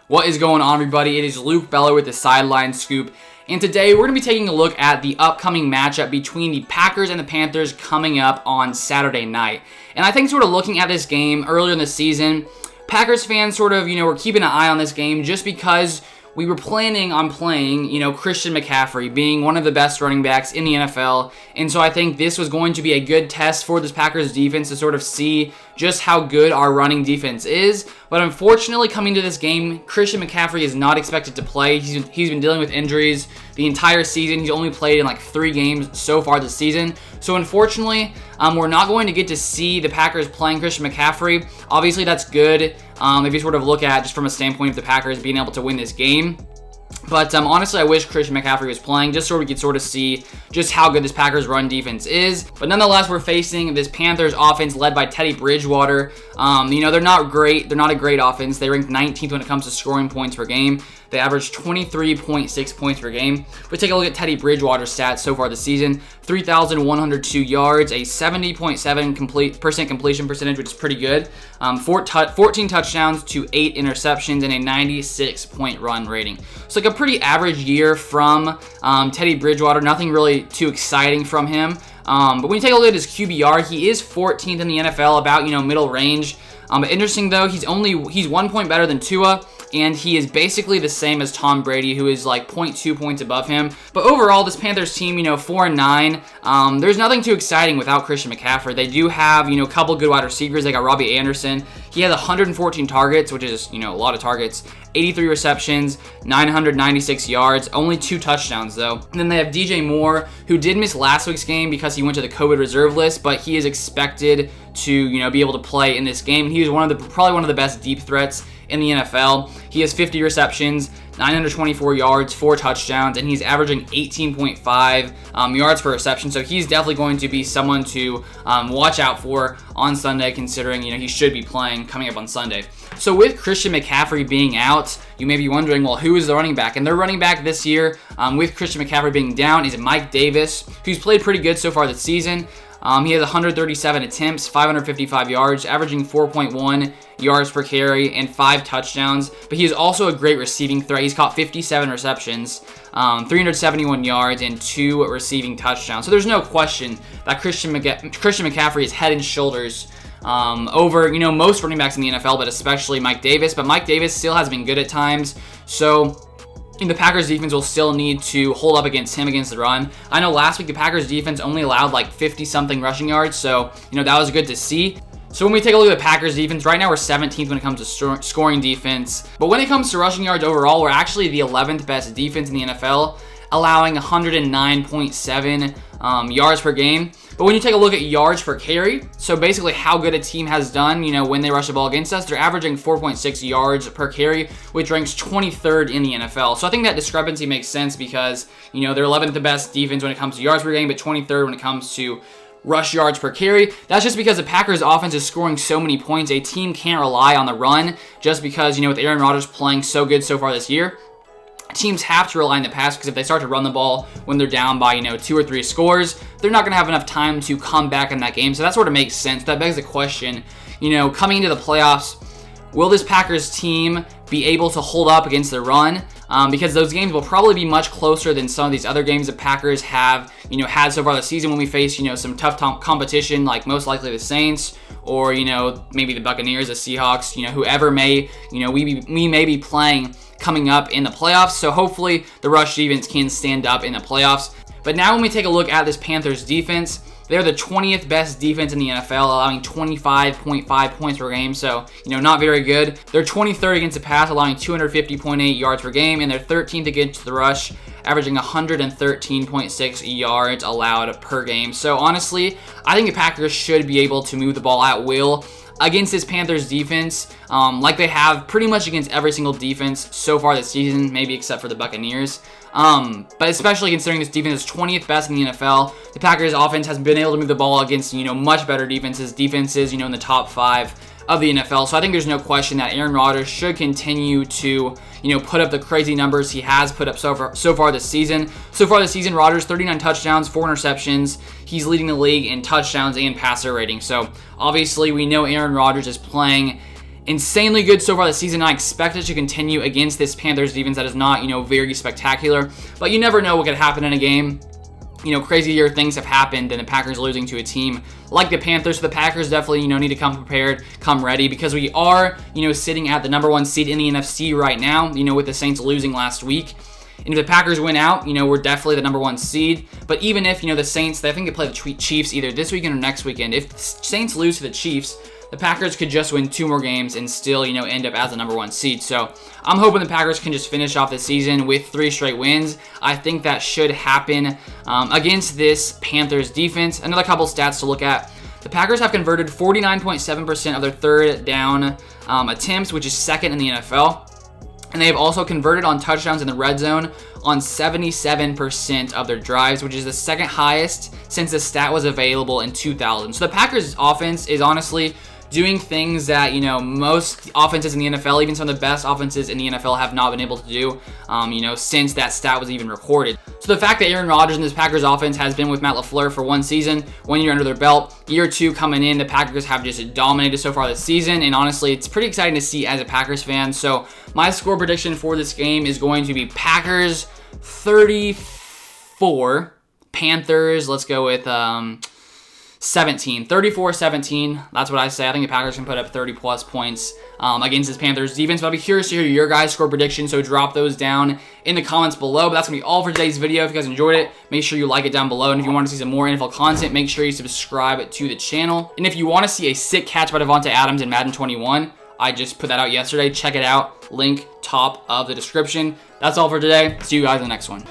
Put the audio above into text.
What is going on, everybody? It is Luke Beller with the Sideline Scoop, and today we're going to be taking a look at the upcoming matchup between the Packers and the Panthers coming up on Saturday night. And I think sort of looking at this game earlier in the season, Packers fans sort of, were keeping an eye on this game just because we were planning on playing, Christian McCaffrey being one of the best running backs in the NFL. And so I think this was going to be a good test for this Packers defense to sort of see just how good our running defense is. But unfortunately, coming to this game, Christian McCaffrey is not expected to play. He's been dealing with injuries the entire season. He's only played in like 3 games so far this season. So unfortunately, we're not going to get to see the Packers playing Christian McCaffrey. Obviously, that's good if you sort of look at just from a standpoint of the Packers being able to win this game. But honestly, I wish Christian McCaffrey was playing just so we could sort of see just how good this Packers run defense is. But nonetheless, we're facing this Panthers offense led by Teddy Bridgewater. They're not great. They're not a great offense. They rank 19th when it comes to scoring points per game. They average 23.6 points per game. But take a look at Teddy Bridgewater's stats so far this season. 3,102 yards, a 70.7% completion percentage, which is pretty good. 14 touchdowns to 8 interceptions and a 96-point run rating. So like a pretty average year from Teddy Bridgewater. Nothing really too exciting from him. But when you take a look at his QBR, he is 14th in the NFL, about middle range. But interesting though, he's 1 point better than Tua, and he is basically the same as Tom Brady, who is like 0.2 points above him. But overall, this Panthers team, 4-9. There's nothing too exciting without Christian McCaffrey. They do have, a couple good wide receivers. They got Robbie Anderson. He has 114 targets, which is, a lot of targets. 83 receptions, 996 yards, only 2 touchdowns though. And then they have DJ Moore, who did miss last week's game because he went to the COVID reserve list, but he is expected to, be able to play in this game. He is probably one of the best deep threats in the NFL. He has 50 receptions, 924 yards, 4 touchdowns, and he's averaging 18.5 yards per reception. So he's definitely going to be someone to watch out for on Sunday, considering he should be playing coming up on Sunday. So with Christian McCaffrey being out, you may be wondering, well, who is the running back? And their running back this year, with Christian McCaffrey being down, is Mike Davis, who's played pretty good so far this season. He has 137 attempts, 555 yards, averaging 4.1 yards per carry and 5 touchdowns. But he is also a great receiving threat. He's caught 57 receptions, 371 yards, and 2 receiving touchdowns. So there's no question that Christian McCaffrey is head and shoulders over, most running backs in the NFL, but especially Mike Davis. But Mike Davis still has been good at times. So the Packers defense will still need to hold up against him against the run. I know last week the Packers defense only allowed like 50-something rushing yards, so that was good to see. So when we take a look at the Packers defense, right now we're 17th when it comes to scoring defense. But when it comes to rushing yards overall, we're actually the 11th best defense in the NFL, allowing 109.7 yards per game. But when you take a look at yards per carry, so basically how good a team has done, when they rush the ball against us, they're averaging 4.6 yards per carry, which ranks 23rd in the NFL. So I think that discrepancy makes sense because, they're 11th the best defense when it comes to yards per game, but 23rd when it comes to rush yards per carry. That's just because the Packers offense is scoring so many points. A team can't rely on the run just because, with Aaron Rodgers playing so good so far this year. Teams have to rely on the pass because if they start to run the ball when they're down by 2 or 3 scores, they're not going to have enough time to come back in that game. So that sort of makes sense. That begs the question, coming into the playoffs, will this Packers team be able to hold up against the run? Because those games will probably be much closer than some of these other games the Packers have had so far this season when we face some tough competition, like most likely the Saints or maybe the Buccaneers, the Seahawks, whoever we may be playing coming up in the playoffs. So hopefully the rush defense can stand up in the playoffs. But now when we take a look at this Panthers defense, they're the 20th best defense in the NFL, allowing 25.5 points per game. So, not very good. They're 23rd against the pass, allowing 250.8 yards per game, and they're 13th against the rush, averaging 113.6 yards allowed per game. So honestly, I think the Packers should be able to move the ball at will against this Panthers defense, like they have pretty much against every single defense so far this season, maybe except for the Buccaneers. But especially considering this defense is 20th best in the NFL, the Packers offense has been able to move the ball against, much better defenses in the top 5 of the NFL. So I think there's no question that Aaron Rodgers should continue to, put up the crazy numbers he has put up so far this season. So far this season, Rodgers 39 touchdowns, 4 interceptions. He's leading the league in touchdowns and passer rating. So obviously we know Aaron Rodgers is playing insanely good so far this season. I expect it to continue against this Panthers defense that is not, very spectacular. But you never know what could happen in a game. Crazier things have happened than the Packers losing to a team like the Panthers. So the Packers definitely, need to come prepared, come ready, because we are, sitting at the #1 seed in the NFC right now, with the Saints losing last week. And if the Packers win out, we're definitely the #1 seed. But even if, the Saints, I think they play the Chiefs either this weekend or next weekend. If the Saints lose to the Chiefs, the Packers could just win 2 more games and still, end up as the #1 seed. So I'm hoping the Packers can just finish off the season with 3 straight wins. I think that should happen against this Panthers defense. Another couple stats to look at. The Packers have converted 49.7% of their third down attempts, which is second in the NFL. And they have also converted on touchdowns in the red zone on 77% of their drives, which is the second highest since the stat was available in 2000. So the Packers offense is honestly doing things that, most offenses in the NFL, even some of the best offenses in the NFL, have not been able to do, since that stat was even recorded. So the fact that Aaron Rodgers and this Packers offense has been with Matt LaFleur for 1 season, 1 year under their belt, year 2 coming in, the Packers have just dominated so far this season, and honestly, it's pretty exciting to see as a Packers fan. So my score prediction for this game is going to be Packers 34, Panthers, let's go with 34-17. That's what I say. I think the Packers can put up 30-plus points against this Panthers defense. But I'll be curious to hear your guys' score predictions, so drop those down in the comments below. But that's going to be all for today's video. If you guys enjoyed it, make sure you like it down below. And if you want to see some more NFL content, make sure you subscribe to the channel. And if you want to see a sick catch by Devontae Adams in Madden 21, I just put that out yesterday. Check it out. Link top of the description. That's all for today. See you guys in the next one.